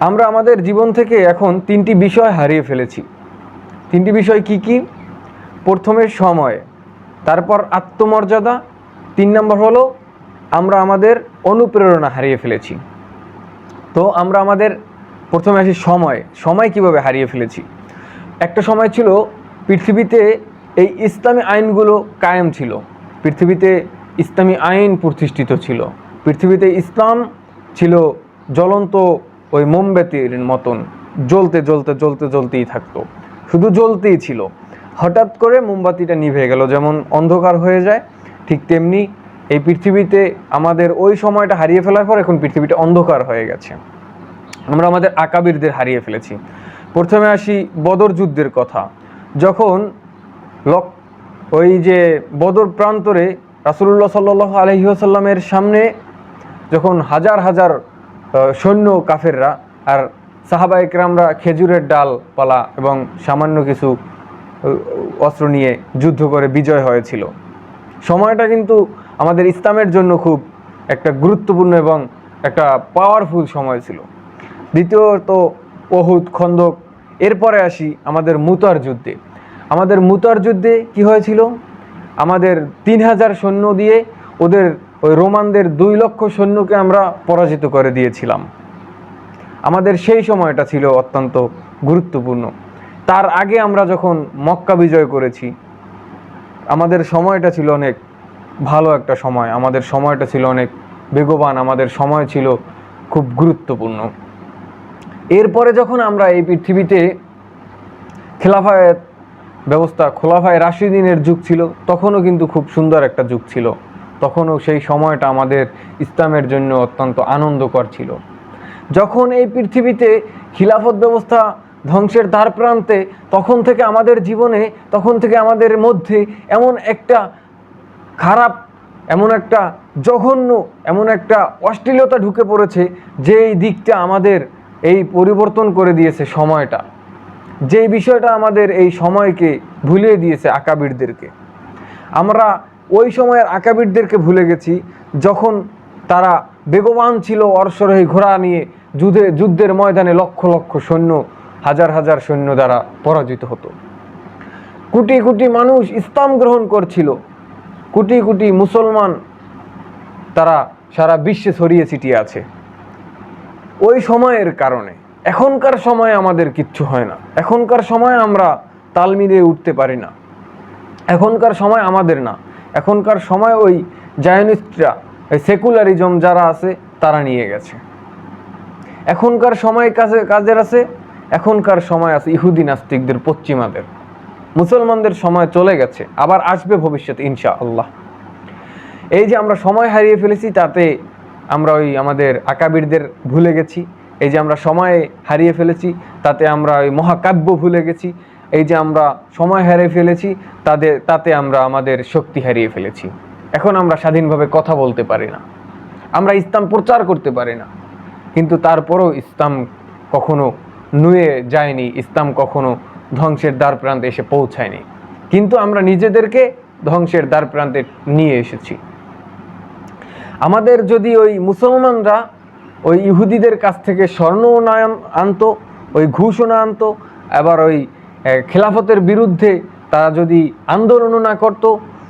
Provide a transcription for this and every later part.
আমরা আমাদের জীবন থেকে এখন তিনটি বিষয় হারিয়ে ফেলেছি। তিনটি বিষয় কি কি? প্রথমে সময়, তারপর আত্মমর্যাদা, 3 নম্বর হলো আমরা আমাদের অনুপ্রেরণা হারিয়ে ফেলেছি। তো আমরা আমাদের প্রথমে আসি সময় কিভাবে হারিয়ে ফেলেছি। একটা সময় ছিল পৃথিবীতে এই ইসলামী আইনগুলো কায়েম ছিল, পৃথিবীতে ইসলামী আইন প্রতিষ্ঠিত ছিল, পৃথিবীতে ইসলাম ছিল জ্বলন্ত ওই মোমবাতির মতন, জ্বলতেই থাকতো, শুধু জ্বলতেই ছিল। হঠাৎ করে মোমবাতিটা নিভে গেল, যেমন অন্ধকার হয়ে যায় ঠিক তেমনি এই পৃথিবীতে আমাদের ওই সময়টা হারিয়ে ফেলার পর এখন পৃথিবীটা অন্ধকার হয়ে গেছে। আমরা আমাদের আকাবিরদের হারিয়ে ফেলেছি। প্রথমে আসি বদর যুদ্ধের কথা। যখন ওই যে বদর প্রান্তরে রাসূলুল্লাহ সাল্লাল্লাহু আলাইহি ওয়াসাল্লামের সামনে যখন হাজার হাজার সৈন্য কাফেররা আর সাহাবা ইকরামরা খেজুরের ডাল পালা এবং সামান্য কিছু অস্ত্র নিয়ে যুদ্ধ করে বিজয় হয়েছিল, সময়টা কিন্তু আমাদের ইসলামের জন্য খুব একটা গুরুত্বপূর্ণ এবং একটা পাওয়ারফুল সময় ছিল। দ্বিতীয়ত উহুদ, খন্দক। এরপরে আসি আমাদের মুতার যুদ্ধে। আমাদের মুতার যুদ্ধে কি হয়েছিল? আমাদের 3000 সৈন্য দিয়ে ওদের ওই রোমানদের 2 লক্ষ সৈন্যকে আমরা পরাজিত করে দিয়েছিলাম। আমাদের সেই সময়টা ছিল অত্যন্ত গুরুত্বপূর্ণ। তার আগে আমরা যখন মক্কা বিজয় করেছি, আমাদের সময়টা ছিল অনেক ভালো একটা সময়, আমাদের সময়টা ছিল অনেক বেগবান, আমাদের সময় ছিল খুব গুরুত্বপূর্ণ। এরপরে যখন আমরা এই পৃথিবীতে খেলাফায়ের ব্যবস্থা, খোলাফায়ে রাশিদিনের যুগ ছিল, তখনও কিন্তু খুব সুন্দর একটা যুগ ছিল, তখনও সেই সময়টা আমাদের ইসলামের জন্য অত্যন্ত আনন্দকর ছিল। যখন এই পৃথিবীতে খিলাফত ব্যবস্থা ধ্বংসের দ্বার প্রান্তে, তখন থেকে আমাদের জীবনে, তখন থেকে আমাদের মধ্যে এমন একটা খারাপ, এমন একটা জঘন্য, এমন একটা অশ্লীলতা ঢুকে পড়েছে, যেই দিকটা আমাদের এই পরিবর্তন করে দিয়েছে সময়টা, যেই বিষয়টা আমাদের এই সময়কে ভুলিয়ে দিয়েছে আকাবিরদেরকে। আমরা ওই সময়ের আকাবিরদেরকে ভুলে গেছি, যখন তারা বেগবান ছিল অশ্বরোহী ঘোড়া নিয়ে যুদ্ধের ময়দানে লক্ষ লক্ষ সৈন্য, হাজার হাজার সৈন্য দ্বারা পরাজিত হতো। কোটি কোটি মানুষ ইসলাম গ্রহণ করছিল, কোটি কোটি মুসলমান তারা সারা বিশ্বে ছড়িয়ে ছিটিয়ে আছে ওই সময়ের কারণে। এখনকার সময় আমাদের কিচ্ছু হয় না, এখনকার সময় আমরা তাল মিলিয়ে উঠতে পারি না, এখনকার সময় আমাদের না, এখনকার সময় ওই জায়নিস্টরা, সেকুলারিজম যারা আছে তারা নিয়ে গেছে। এখনকার সময় কাজের আছে, এখনকার সময় আছে ইহুদি নাস্তিকদের, পশ্চিমাদের। মুসলমানদের সময় চলে গেছে, আবার আসবে ভবিষ্যতে ইনশাআল্লাহ। এই যে আমরা সময় হারিয়ে ফেলেছি, তাতে আমরা ওই আমাদের আকাবিরদের ভুলে গেছি। এই যে আমরা সময় হারিয়ে ফেলেছি, তাতে আমরা ওই মহাকাব্য ভুলে গেছি। এই যে আমরা সময় হারিয়ে ফেলেছি, তাতে আমরা আমাদের শক্তি হারিয়ে ফেলেছি। এখন আমরা স্বাধীনভাবে কথা বলতে পারি না, আমরা ইসলাম প্রচার করতে পারি না, কিন্তু তারপরও ইসলাম কখনো নুয়ে যায়নি, ইসলাম কখনো ধ্বংসের দ্বার প্রান্তে এসে পৌঁছায়নি, কিন্তু আমরা নিজেদেরকে ধ্বংসের দ্বার প্রান্তে নিয়ে এসেছি। আমাদের যদি ওই মুসলমানরা ওই ইহুদিদের কাছ থেকে স্বর্ণ না আনতো, ওই ঘুষও না আনতো, আবার ওই খেলাফতের বিরুদ্ধে তারা যদি আন্দোলনও না করতো,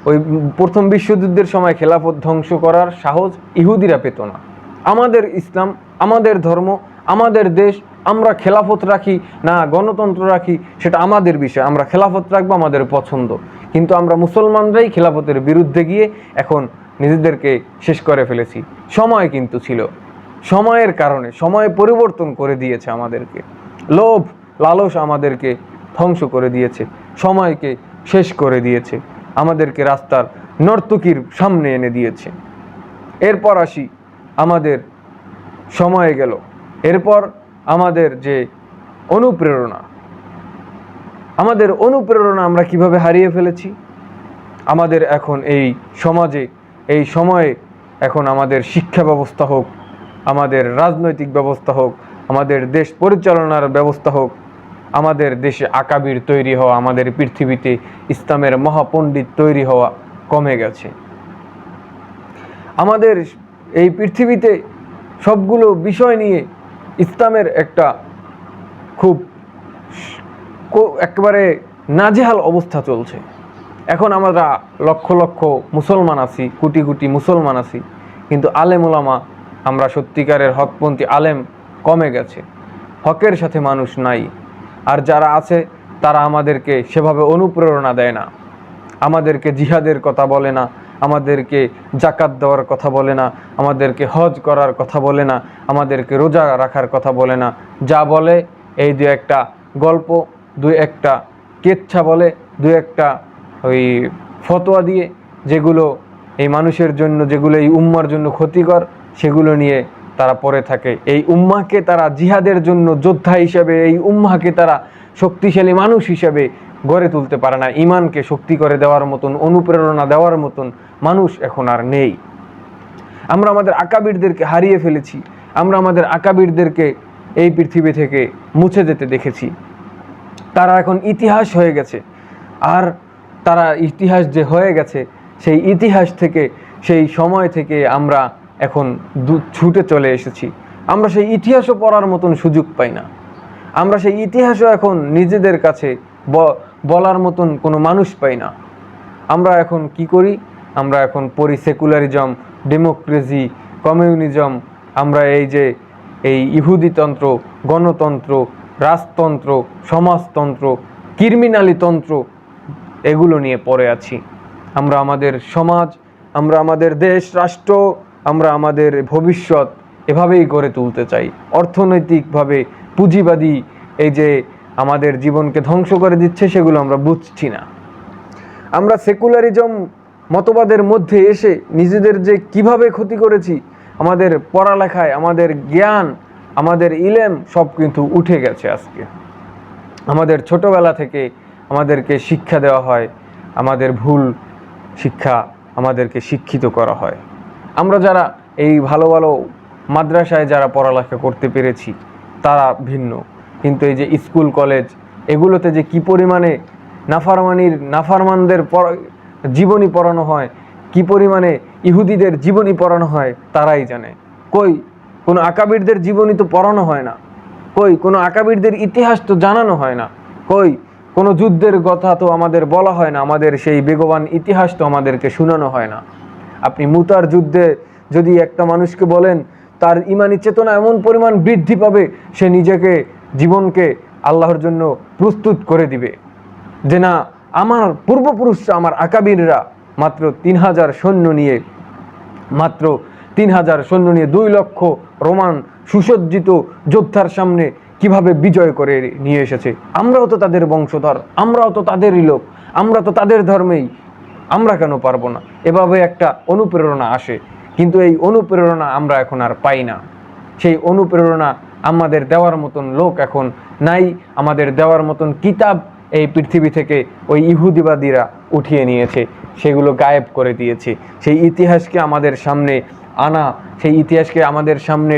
ওই প্রথম বিশ্বযুদ্ধের সময় খেলাফত ধ্বংস করার সাহস ইহুদিরা পেত না। আমাদের ইসলাম, আমাদের ধর্ম, আমাদের দেশ, আমরা খেলাফত রাখি না গণতন্ত্র রাখি সেটা আমাদের বিষয়, আমরা খেলাফত রাখবো, আমাদের পছন্দ। কিন্তু আমরা মুসলমানরাই খেলাফতের বিরুদ্ধে গিয়ে এখন নিজেদেরকে শেষ করে ফেলেছি। সময় কিন্তু ছিল, সময়ের কারণে সময় পরিবর্তন করে দিয়েছে আমাদেরকে, লোভ লালস আমাদেরকে ধ্বংস করে দিয়েছে, সময়কে শেষ করে দিয়েছে, আমাদেরকে রাস্তার নর্তকীর সামনে এনে দিয়েছে। এরপর আসি আমাদের সময় গেল, এরপর আমাদের যে অনুপ্রেরণা, আমাদের অনুপ্রেরণা আমরা কিভাবে হারিয়ে ফেলেছি। আমাদের এখন এই সমাজে, এই সময়ে এখন আমাদের শিক্ষা ব্যবস্থা হোক, আমাদের রাজনৈতিক ব্যবস্থা হোক, আমাদের দেশ পরিচালনার ব্যবস্থা হোক, আমাদের দেশে আকাবির তৈরি হওয়া, আমাদের পৃথিবীতে ইসলামের মহাপণ্ডিত তৈরি হওয়া কমে গেছে। আমাদের এই পৃথিবীতে সবগুলো বিষয় নিয়ে ইসলামের একটা খুব একেবারে নাজেহাল অবস্থা চলছে। এখন আমরা লক্ষ লক্ষ মুসলমান আছি, কোটি কোটি মুসলমান আছি, কিন্তু আলেম ওলামা, আমরা সত্যিকারের হকপন্থী আলেম কমে গেছে, হকের সাথে মানুষ নাই। আর যারা আছে তারা আমাদেরকে সেভাবে অনুপ্রেরণা দেয় না, আমাদেরকে জিহাদের কথা বলে না, আমাদেরকে জাকাত দেওয়ার কথা বলে না, আমাদেরকে হজ করার কথা বলে না, আমাদেরকে রোজা রাখার কথা বলে না। যা বলে এই দু একটা গল্প, দু একটা কেচ্ছা বলে, দু একটা ওই ফতোয়া দিয়ে, যেগুলো এই মানুষের জন্য, যেগুলো এই উম্মার জন্য ক্ষতিকর, সেগুলো নিয়ে তারা পড়ে থাকে। এই উম্মাকে তারা জিহাদের জন্য যোদ্ধা হিসেবে, এই উম্মাকে তারা শক্তিশালী মানুষ হিসেবে গড়ে তুলতে পারে না। ইমানকে শক্তি করে দেওয়ার মতন, অনুপ্রেরণা দেওয়ার মতন মানুষ এখন আর নেই। আমরা আমাদের আকাবিরদেরকে হারিয়ে ফেলেছি, আমরা আমাদের আকাবিরদেরকে এই পৃথিবী থেকে মুছে যেতে দেখেছি। তারা এখন ইতিহাস হয়ে গেছে। আর তারা ইতিহাস যে হয়ে গেছে, সেই ইতিহাস থেকে, সেই সময় থেকে আমরা এখন ছুটে চলে এসেছি। আমরা সেই ইতিহাসও পড়ার মতন সুযোগ পাই না, আমরা সেই ইতিহাসও এখন নিজেদের কাছে বলার মতন কোনো মানুষ পাই না। আমরা এখন কি করি? আমরা এখন পড়ি সেকুলারিজম, ডেমোক্রেসি, কমিউনিজম। আমরা এই ইহুদিতন্ত্র, গণতন্ত্র, রাজতন্ত্র, সমাজতন্ত্র, ক্রিমিনালিতন্ত্র, এগুলো নিয়ে পড়ে আছি। আমরা আমাদের সমাজ, আমরা আমাদের দেশ রাষ্ট্র, আমরা আমাদের ভবিষ্যৎ এভাবেই গড়ে তুলতে চাই। অর্থনৈতিকভাবে পুঁজিবাদী এই যে আমাদের জীবনকে ধ্বংস করে দিচ্ছে, সেগুলো আমরা বুঝছি না। আমরা সেকুলারিজম মতবাদের মধ্যে এসে নিজেদের যে কিভাবে ক্ষতি করেছি, আমাদের পড়ালেখায়, আমাদের জ্ঞান, আমাদের ইলেম সব কিন্তু উঠে গেছে। আজকে আমাদের ছোটবেলা থেকে আমাদেরকে শিক্ষা দেওয়া হয়, আমাদের ভুল শিক্ষা আমাদেরকে শিক্ষিত করা হয়। আমরা যারা এই ভালো ভালো মাদ্রাসায় যারা পড়ালেখা করতে পেরেছি তারা ভিন্ন, কিন্তু এই যে স্কুল কলেজ এগুলোতে যে কি পরিমাণে নাফারমানদের জীবনী পড়ানো হয়, কি পরিমাণে ইহুদিদের জীবনী পড়ানো হয় তারাই জানে। কোনো আকাবিরদের জীবনী তো পড়ানো হয় না, কোনো আকাবিরদের ইতিহাস তো জানানো হয় না, কোনো যুদ্ধের কথা তো আমাদের বলা হয় না, আমাদের সেই বেগবান ইতিহাস তো আমাদেরকে শোনানো হয় না। আপনি মুতার যুদ্ধে যদি একটা মানুষকে বলেন, তার ইমানি চেতনা এমন পরিমাণ বৃদ্ধি পাবে, সে নিজেকে, জীবনকে আল্লাহর জন্য প্রস্তুত করে দিবে যে না, আমার পূর্বপুরুষরা, আমার আকাবিররা মাত্র 3000 সৈন্য নিয়ে 2 লক্ষ রোমান সুসজ্জিত যোদ্ধার সামনে কিভাবে বিজয় করে নিয়ে এসেছে। আমরাও তো তাদের বংশধর, আমরাও তো তাদেরই লোক, আমরা তো তাদের ধর্মেই, আমরা কেন পারবো না? এভাবে একটা অনুপ্রেরণা আসে, কিন্তু এই অনুপ্রেরণা আমরা এখন আর পাই না। সেই অনুপ্রেরণা আমাদের দেওয়ার মতন লোক এখন নাই, আমাদের দেওয়ার মতন কিতাব এই পৃথিবী থেকে ওই ইহুদিবাদীরা উঠিয়ে নিয়েছে, সেগুলো গায়েব করে দিয়েছে। সেই ইতিহাসকে আমাদের সামনে আনা, সেই ইতিহাসকে আমাদের সামনে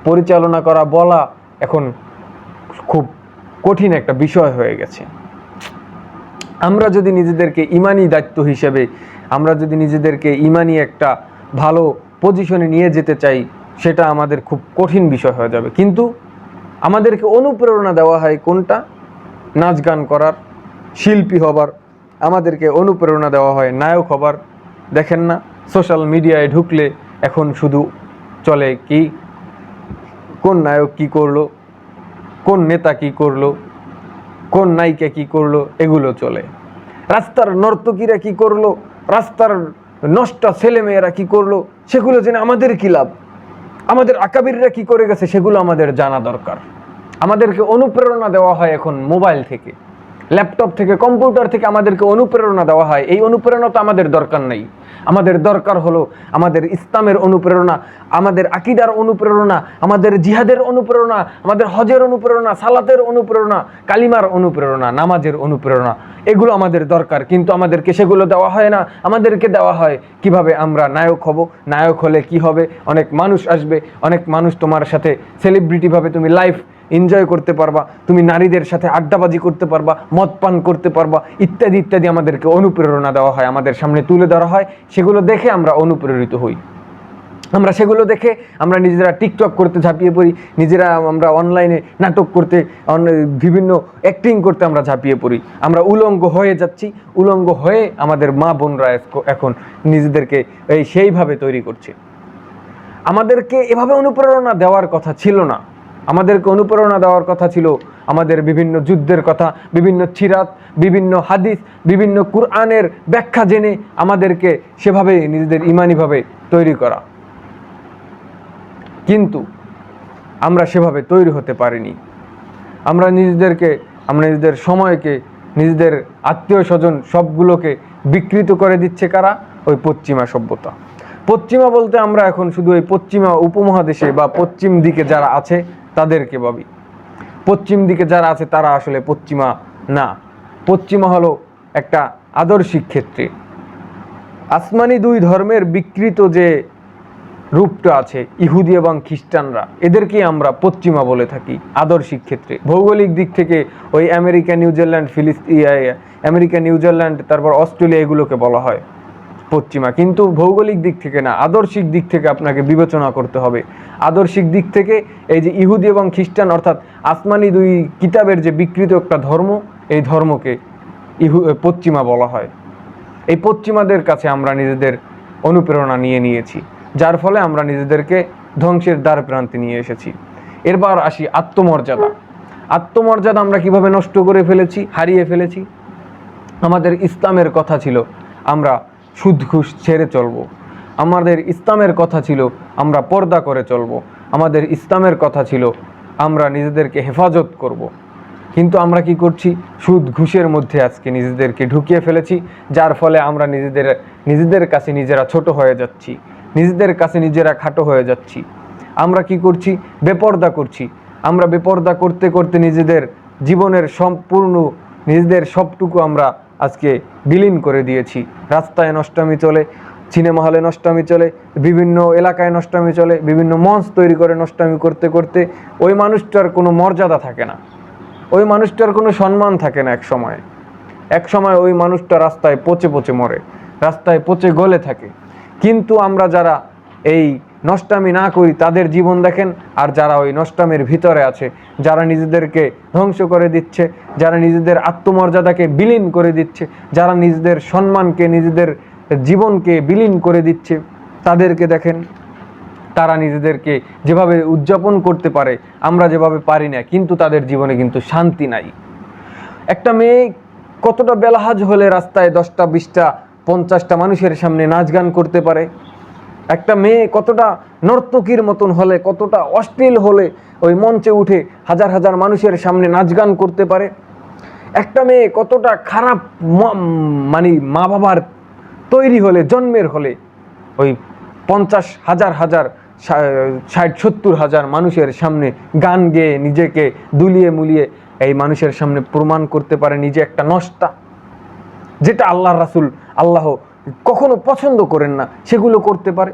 পরিচালনা করা, বলা এখন খুব কঠিন একটা বিষয় হয়ে গেছে। আমরা যদি নিজেদেরকে ইমানি দায়িত্ব হিসেবে, আমরা যদি নিজেদেরকে ইমানি একটা ভালো পজিশনে নিয়ে যেতে চাই, সেটা আমাদের খুব কঠিন বিষয় হয়ে যাবে। কিন্তু আমাদেরকে অনুপ্রেরণা দেওয়া হয় কোনটা? নাচ গান করার, শিল্পী হবার, আমাদেরকে অনুপ্রেরণা দেওয়া হয় নায়ক হবার। দেখেন না, সোশ্যাল মিডিয়ায় ঢুকলে এখন শুধু চলে কি, কোন নায়ক কি করলো, কোন নেতা কি করলো, কোন নায়িকা কি করলো, এগুলো চলে। রাস্তার নর্তকীরা কি করলো, রাস্তার নষ্টা ছেলেমেয়েরা কি করলো, সেগুলো জেনে আমাদের কি লাভ? আমাদের আকাবিররা কি করে গেছে সেগুলো আমাদের জানা দরকার। আমাদেরকে অনুপ্রেরণা দেওয়া হয় এখন মোবাইল থেকে, ল্যাপটপ থেকে, কম্পিউটার থেকে আমাদেরকে অনুপ্রেরণা দেওয়া হয়। এই অনুপ্রেরণা তো আমাদের দরকার নেই। আমাদের দরকার হলো আমাদের ইসলামের অনুপ্রেরণা, আমাদের আকীদার অনুপ্রেরণা, আমাদের জিহাদের অনুপ্রেরণা, আমাদের হজের অনুপ্রেরণা, সালাতের অনুপ্রেরণা, কালিমার অনুপ্রেরণা, নামাজের অনুপ্রেরণা। এগুলো আমাদের দরকার, কিন্তু আমাদেরকে সেগুলো দেওয়া হয় না। আমাদেরকে দেওয়া হয় কিভাবে আমরা নায়ক হব, নায়ক হলে কি হবে, অনেক মানুষ আসবে, অনেক মানুষ তোমার সাথে সেলিব্রিটিভাবে তুমি লাইফ এনজয় করতে পারবা, তুমি নারীদের সাথে আড্ডাবাজি করতে পারবা, মদ পান করতে পারবা, ইত্যাদি ইত্যাদি আমাদেরকে অনুপ্রেরণা দেওয়া হয়, আমাদের সামনে তুলে ধরা হয়। সেগুলো দেখে আমরা অনুপ্রেরিত হই। আমরা সেগুলো দেখে আমরা নিজেরা টিকটক করতে ঝাঁপিয়ে পড়ি, নিজেরা আমরা অনলাইনে নাটক করতে, বিভিন্ন অ্যাক্টিং করতে আমরা ঝাঁপিয়ে পড়ি। আমরা উলঙ্গ হয়ে যাচ্ছি, উলঙ্গ হয়ে আমাদের মা বোনরা এখন নিজেদেরকে সেইভাবে তৈরি করছে। আমাদেরকে এভাবে অনুপ্রেরণা দেওয়ার কথা ছিল না। আমাদেরকে অনুপ্রেরণা দেওয়ার কথা ছিল আমাদের বিভিন্ন যুদ্ধের কথা, বিভিন্ন সিরাত, বিভিন্ন হাদিস, বিভিন্ন কুরআনের ব্যাখ্যা জেনে আমাদেরকে সেভাবে নিজেদের ইমানিভাবে তৈরি করা। কিন্তু আমরা সেভাবে তৈরি হতে পারিনি। আমরা নিজেদের সময়কে, নিজেদের আত্মীয় স্বজন সবগুলোকে বিকৃত করে দিচ্ছে কারা? ওই পশ্চিমা সভ্যতা। পশ্চিমা বলতে আমরা এখন শুধু ওই পশ্চিমা উপমহাদেশে বা পশ্চিম দিকে যারা আছে তাদেরকে ভাবি। পশ্চিম দিকে যারা আছে তারা আসলে পশ্চিমা না। পশ্চিমা হলো একটা আদর্শিক ক্ষেত্রে আসমানি দুই ধর্মের বিকৃত যে রূপটা আছে, ইহুদি এবং খ্রিস্টানরা, এদেরকেই আমরা পশ্চিমা বলে থাকি আদর্শিক ক্ষেত্রে। ভৌগোলিক দিক থেকে ওই আমেরিকা, নিউজিল্যান্ড, আমেরিকা, নিউজিল্যান্ড, তারপর অস্ট্রেলিয়া, এগুলোকে বলা হয় পশ্চিমা। কিন্তু ভৌগোলিক দিক থেকে না, আদর্শিক দিক থেকে আপনাকে বিবেচনা করতে হবে। আদর্শিক দিক থেকে এই যে ইহুদি এবং খ্রিস্টান, অর্থাৎ আসমানি দুই কিতাবের যে বিকৃত একটা ধর্ম, এই ধর্মকে পশ্চিমা বলা হয়। এই পশ্চিমাদের কাছে আমরা নিজেদের অনুপ্রেরণা নিয়েছি, যার ফলে আমরা নিজেদেরকে ধ্বংসের দ্বার প্রান্তে নিয়ে এসেছি। এরপর আসি আত্মমর্যাদা। আত্মমর্যাদা আমরা কিভাবে নষ্ট করে ফেলেছি, হারিয়ে ফেলেছি। আমাদের ইসলামের কথা ছিল আমরা সুদ ঘুষ ছেড়ে চলবো। আমাদের ইসলামের কথা ছিল আমরা পর্দা করে চলবো। আমাদের ইসলামের কথা ছিল আমরা নিজেদেরকে হেফাজত করব। কিন্তু আমরা কি করছি? সুদ ঘুষের মধ্যে আজকে নিজেদেরকে ঢুকিয়ে ফেলেছি, যার ফলে আমরা নিজেদের কাছে নিজেরা ছোট হয়ে যাচ্ছি, নিজেদের কাছে নিজেরা খাটো হয়ে যাচ্ছি। আমরা কি করছি? বেপর্দা করছি। আমরা বেপর্দা করতে করতে নিজেদের জীবনের নিজেদের সবটুকু আমরা আজকে বিলীন করে দিয়েছি। রাস্তায় নষ্টামি চলে, সিনেমা হলে নষ্টামি চলে, বিভিন্ন এলাকায় নষ্টামি চলে, বিভিন্ন মঞ্চ তৈরি করে নষ্টামি করতে করতে ওই মানুষটার কোনো মর্যাদা থাকে না, ওই মানুষটার কোনো সম্মান থাকে না। এক সময় ওই মানুষটা রাস্তায় পচে পচে মরে, রাস্তায় পচে গলে থাকে। কিন্তু আমরা যারা এই নষ্টামি না করি তাদের জীবন দেখেন, আর যারা ওই নষ্টামির ভিতরে আছে, যারা নিজেদেরকে ধ্বংস করে দিচ্ছে, যারা নিজেদের আত্মমর্যাদাকে বিলীন করে দিচ্ছে, যারা নিজেদের সম্মানকে, নিজেদের জীবনকে বিলীন করে দিচ্ছে, তাদেরকে দেখেন। তারা নিজেদেরকে যেভাবে উদযাপন করতে পারে, আমরা যেভাবে পারি না, কিন্তু তাদের জীবনে কিন্তু শান্তি নাই। একটা মেয়ে কতটা বেলাহাজ হলে রাস্তায় 10টা 20টা 50টা মানুষের সামনে নাচ গান করতে পারে? একটা মেয়ে কতটা নর্তকীর মতন হলে, কতটা অশ্লীল হলে ওই মঞ্চে উঠে হাজার হাজার মানুষের সামনে নাচ গান করতে পারে? একটা মেয়ে কতটা খারাপ মা বাবার তৈরি হলে, জন্মের হলে ওই 50,000 60-70 হাজার মানুষের সামনে গান গেয়ে নিজেকে দুলিয়ে মুলিয়ে এই মানুষের সামনে প্রমাণ করতে পারে নিজে একটা নষ্টা, যেটা আল্লাহ কখনো পছন্দ করেন না, সেগুলো করতে পারে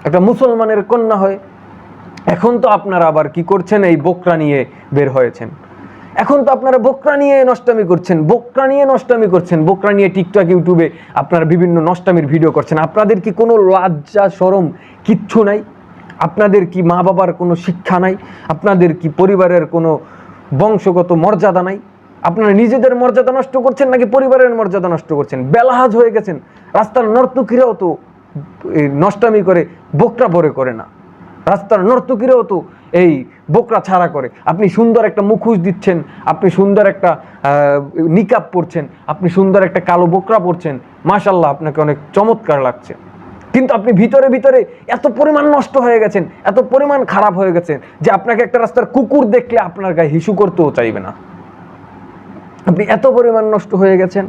একটা মুসলমানের কন্যা হয়ে। এখন তো আপনারা আবার কি করছেন? এই বোকরা নিয়ে বের হয়েছেন। এখন তো আপনারা বোকরা নিয়ে নষ্টামি করছেন, বোকরা নিয়ে টিকটক, ইউটিউবে আপনারা বিভিন্ন নষ্টামির ভিডিও করছেন। আপনাদের কি কোনো লজ্জা শরম কিচ্ছু নাই? আপনাদের কি মা বাবার কোনো শিক্ষা নাই? আপনাদের কি পরিবারের কোনো বংশগত মর্যাদা নাই? আপনারা নিজেদের মর্যাদা নষ্ট করছেন নাকি পরিবারের মর্যাদা নষ্ট করছেন? বেলাহাজ হয়ে গেছেন। রাস্তার নর্তকীরাও তো নষ্টামি করে, বোকরা ভরে করে না। রাস্তার নর্তকীরাও তো এই বোকরা ছাড়া করে। আপনি সুন্দর একটা মুখোশ দিচ্ছেন, আপনি সুন্দর একটা নিকাব পরছেন, আপনি সুন্দর একটা কালো বোকরা পরছেন, মাশাআল্লাহ, আপনাকে অনেক চমৎকার লাগছে। কিন্তু আপনি ভিতরে ভিতরে এত পরিমাণ নষ্ট হয়ে গেছেন, এত পরিমাণ খারাপ হয়ে গেছেন যে আপনাকে একটা রাস্তার কুকুর দেখলে আপনার গায়ে হিসু করতেও চাইবে না। আপনি এত পরিমাণ নষ্ট হয়ে গেছেন।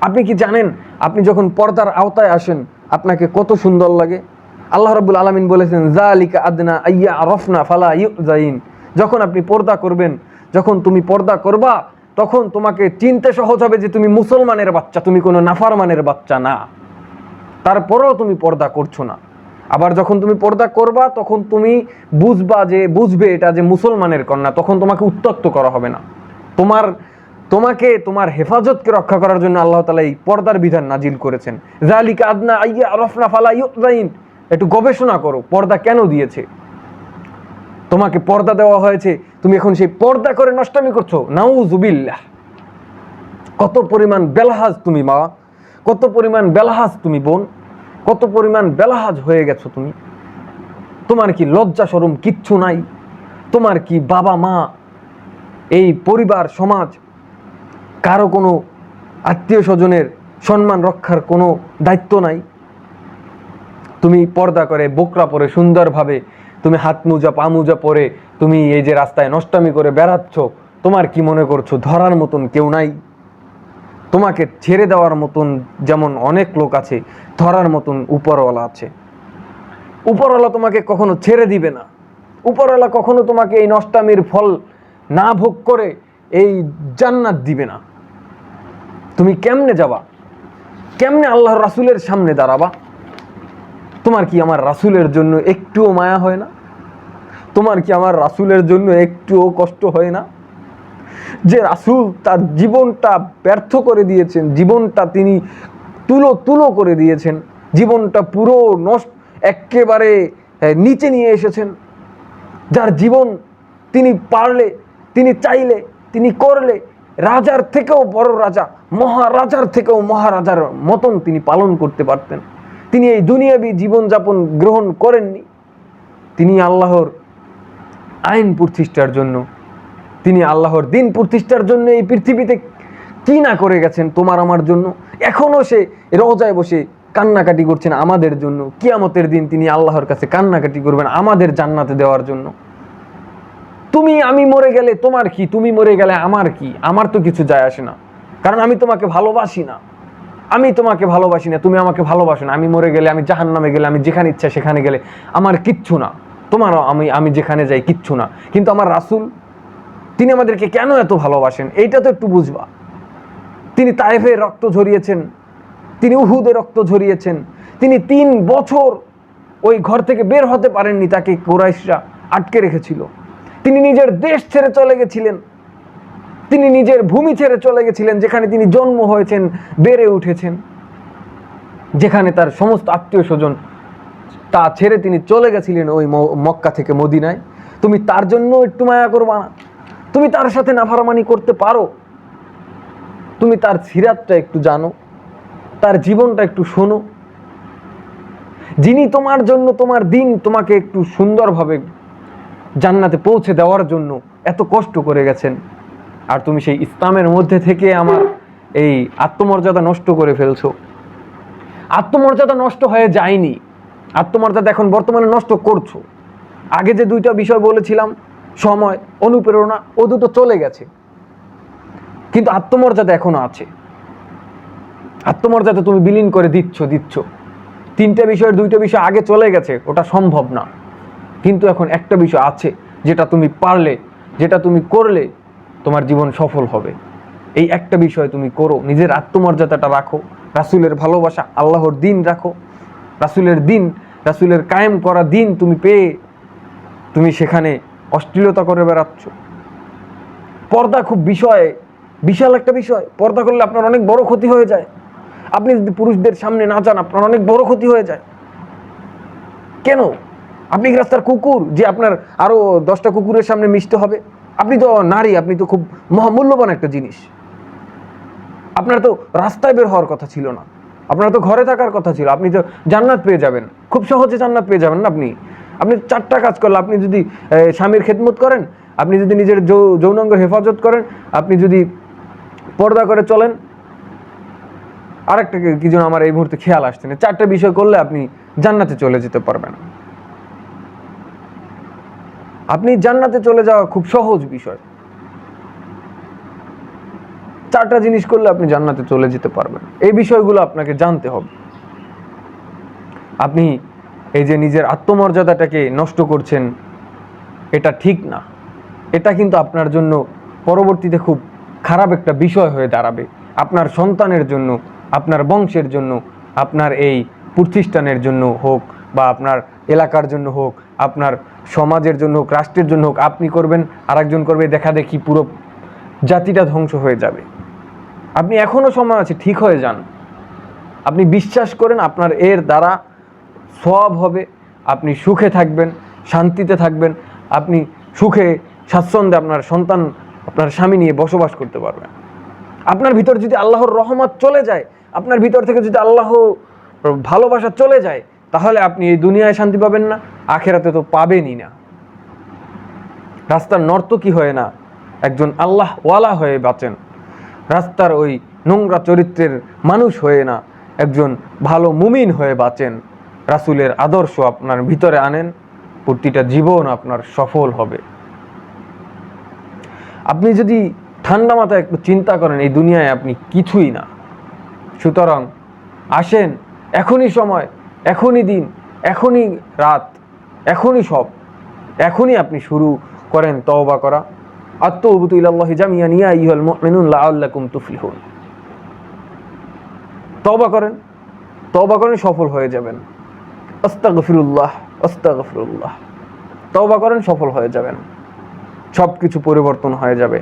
আপনি কি জানেন, আপনি যখন পর্দার আওতায় আসেন আপনাকে কত সুন্দর লাগে? আল্লাহ রাব্বুল আলামিন বলেছেন, যালিকা আদনা আইয়া আরাফনা ফালা ইউযাইন। যখন আপনি পর্দা করবেন, যখন তুমি পর্দা করবা, তখন তোমাকে চিনতে সহজ হবে যে তুমি মুসলমানের বাচ্চা, তুমি কোনো নাফরমানের বাচ্চা না। তারপরেও তুমি পর্দা করছো না। আবার যখন তুমি পর্দা করবা তখন তুমি বুঝবে এটা যে মুসলমানের কন্যা, তখন তোমাকে উত্ত্যক্ত করা হবে না। তোমার হেফাজতকে রক্ষা করার জন্য আল্লাহ তাআলা এই পর্দার বিধান নাজিল করেছেন। যালিকা আদনা আইয়া আরাফনা ফালা ইউযাইন। একটু গবেষণা করো পর্দা কেন দিয়েছে। তোমাকে পর্দা দেওয়া হয়েছে, তুমি এখন সেই পর্দা করে নষ্টামি করছো, নাউজুবিল্লাহ। কত পরিমাণ বেলাহাজ তুমি মা, কত পরিমাণ বেলাহাজ তুমি বোন, কত পরিমাণ বেলাহাজ হয়ে গেছো তুমি। তোমার কি লজ্জা শরম কিচ্ছু নাই? তোমার কি বাবা মা, এই পরিবার সমাজ, কারো কোনো আত্মীয় স্বজনের সম্মান রক্ষার কোনো দায়িত্ব নাই? তুমি পর্দা করে বোকরা পরে সুন্দরভাবে তুমি হাত মোজা পা মোজা পরে তুমি এই যে রাস্তায় নষ্টামি করে বেড়াচ্ছ, তোমার কি মনে করছো ধরার মতন কেউ নাই? তোমাকে ছেড়ে দেওয়ার মতন যেমন অনেক লোক আছে, ধরার মতন উপরওয়ালা আছে। উপরওয়ালা তোমাকে কখনো ছেড়ে দিবে না। উপরওয়ালা কখনো তোমাকে এই নষ্টামির ফল না ভোগ করে এই জান্নাত দিবে না। তুমি কেমনে যাবা? কেমনে আল্লাহর রাসূলের সামনে দাঁড়াবা? তোমার কি আমার রাসূলের জন্য একটুও মায়া হয় না? তোমার কি আমার রাসূলের জন্য একটুও কষ্ট হয় না? যে রাসূল তার জীবনটা ব্যর্থ করে দিয়েছেন, জীবনটা তিনি তুলো করে দিয়েছেন, জীবনটা পুরো নষ্ট, একেবারে নিচে নিয়ে এসেছেন, যার জীবন তিনি পারলে, তিনি চাইলে, তিনি করলে রাজার থেকেও বড় রাজা, মহারাজার থেকেও মহারাজার মতন তিনি পালন করতে পারতেন। তিনি এই দুনিয়াবী জীবনযাপন গ্রহণ করেননি। তিনি আল্লাহর আইন প্রতিষ্ঠার জন্য, তিনি আল্লাহর দিন প্রতিষ্ঠার জন্য এই পৃথিবীতে কি না করে গেছেন তোমার আমার জন্য। এখনো সে রওজায় বসে কান্নাকাটি করছেন আমাদের জন্য। কিয়ামতের দিন তিনি আল্লাহর কাছে কান্নাকাটি করবেন আমাদের জান্নাতে দেওয়ার জন্য। তুমি আমি মরে গেলে তোমার কি, তুমি মরে গেলে আমার কি? আমার তো কিছু যায় আসে না, কারণ আমি তোমাকে ভালোবাসি না। আমি তোমাকে ভালোবাসি না, তুমি আমাকে ভালোবাসো না। আমি মরে গেলে, আমি জাহান্নামে গেলে, আমি যেখানে ইচ্ছা সেখানে গেলে আমার কিচ্ছু না, তোমারও আমি যেখানে যাই কিচ্ছু না। কিন্তু আমার রাসূল, তিনি আমাদেরকে কেন এত ভালোবাসেন এইটা তো একটু বুঝবা। তিনি তায়েফের রক্ত ঝরিয়েছেন, তিনি উহুদের রক্ত ঝরিয়েছেন, তিনি 3 বছর ওই ঘর থেকে বের হতে পারেননি, তাকে কুরাইশরা আটকে রেখেছিল। তিনি নিজের দেশ ছেড়ে চলে গেছিলেন, তিনি নিজের ভূমি ছেড়ে চলে গেছিলেন, যেখানে তিনি জন্ম হয়েছেন, বেড়ে উঠেছেন, যেখানে তার সমস্ত আত্মীয় স্বজন, তা ছেড়ে তিনি চলে গেছিলেন ওই মক্কা থেকে মদিনায়। তুমি তার জন্য একটু মায়া করবা না? তুমি তার সাথে নাফরমানি করতে পারো? তুমি তার সিরাতটা একটু জানো, তার জীবনটা একটু শোনো। যিনি তোমার জন্য, তোমার দিন তোমাকে একটু সুন্দরভাবে জান্নাতে পৌঁছে দেওয়ার জন্য এত কষ্ট করে গেছেন, আর তুমি সেই ইসলামের মধ্যে থেকে আমার এই আত্মমর্যাদা নষ্ট করে ফেলছো। আত্মমর্যাদা নষ্ট হয়ে যায়নি, আত্মমর্যাদা এখন বর্তমানে নষ্ট করছো। আগে যে 2টা বিষয় বলেছিলাম, সময়, অনুপ্রেরণা, ও দুটো চলে গেছে, কিন্তু আত্মমর্যাদা এখনো আছে। আত্মমর্যাদা তুমি বিলীন করে দিচ্ছ। 3টা বিষয়ের 2টা বিষয় আগে চলে গেছে, ওটা সম্ভব না। কিন্তু এখন একটা বিষয় আছে, যেটা তুমি পারলে, যেটা তুমি করলে তোমার জীবন সফল হবে। এই একটা বিষয় তুমি করো, নিজের আত্মমর্যাদাটা রাখো, রাসূলের ভালোবাসা, আল্লাহর দিন রাখো। রাসূলের দিন, রাসূলের কায়েম করা দিন তুমি পেয়ে তুমি সেখানে অশ্লীলতা করে বেড়াচ্ছ। পর্দা খুব বিশাল একটা বিষয়। পর্দা করলে আপনার অনেক বড় ক্ষতি হয়ে যায়। আপনি যদি পুরুষদের সামনে না যান, আপনার অনেক বড় ক্ষতি হয়ে যায়। কেন? আপনি কি রাস্তার কুকুর যে আপনার আরো 10টা কুকুরের সামনে মিশতে হবে? আপনি তো নারী, আপনি তো খুব মহামূল্যবান একটা জিনিস। আপনার তো রাস্তায় বের হওয়ার কথা ছিল না, আপনার তো ঘরে থাকার কথা ছিল। আপনি তো জান্নাত পেয়ে যাবেন, খুব সহজে জান্নাত পেয়ে যাবেন না। আপনি 4টা কাজ করলে, আপনি যদি স্বামীর খেদমত করেন, আপনি যদি নিজের যৌনাঙ্গের হেফাজত করেন, আপনি যদি পর্দা করে চলেন, আরেকটা কি যেন আমার এই মুহূর্তে খেয়াল আসছে না, 4টা বিষয় করলে আপনি জান্নাতে চলে যেতে পারবেন। আপনি জান্নাতে চলে যাওয়া খুব সহজ বিষয়। 4টা জিনিস করলে আপনি জান্নাতে চলে যেতে পারবেন। এই বিষয়গুলো আপনাকে জানতে হবে। আপনি এই যে নিজের আত্মমর্যাদাটাকে নষ্ট করছেন, এটা ঠিক না। এটা কিন্তু আপনার জন্য পরবর্তীতে খুব খারাপ একটা বিষয় হয়ে দাঁড়াবে। আপনার সন্তানের জন্য, আপনার বংশের জন্য, আপনার এই প্রতিষ্ঠানের জন্য হোক, বা আপনার এলাকার জন্য হোক, আপনার সমাজের জন্য হোক, রাষ্ট্রের জন্য হোক, আপনি করবেন, আরেকজন করবে, দেখা দেখি পুরো জাতিটা ধ্বংস হয়ে যাবে। আপনি এখনো সময় আছে, ঠিক হয়ে যান। আপনি বিশ্বাস করেন আপনার এর দ্বারা সওয়াব হবে, আপনি সুখে থাকবেন, শান্তিতে থাকবেন, আপনি সুখে স্বাচ্ছন্দ্যে আপনার সন্তান, আপনার স্বামী নিয়ে বসবাস করতে পারবেন। আপনার ভিতর যদি আল্লাহর রহমত চলে যায়, আপনার ভিতর থেকে যদি আল্লাহ ভালোবাসা চলে যায়, তাহলে আপনি এই দুনিয়ায় শান্তি পাবেন না, আখেরাতে তো পাবেনই না। রাস্তার নর্তকী হয়ে না, একজন আল্লাহ ওয়ালা হয়ে বাঁচেন। রাস্তার ওই নোংরা চরিত্রের মানুষ হয়ে না, একজন ভালো মুমিন হয়ে বাঁচেন। রাসূলের আদর্শ আপনার ভিতরে আনেন, প্রতিটা জীবন আপনার সফল হবে। আপনি যদি ঠান্ডা মাথায় একটু চিন্তা করেন, এই দুনিয়ায় আপনি কিছুই না। সুতরাং আসেন, এখনই সময়, এখনই দিন, এখনই রাত, এখনই সব, এখনই আপনি শুরু করেন তওবা করা। আত-তাওবাতু ইলাল্লাহি জামিআন ইয়া আইয়ুহাল মুমিনুন লাআল্লাকুম তুফলিহুন। তওবা করেন, তওবা করেন, সফল হয়ে যাবেন। আস্তাগফিরুল্লাহ, আস্তাগফিরুল্লাহ। তওবা করেন, সফল হয়ে যাবেন, সব কিছু পরিবর্তন হয়ে যাবে।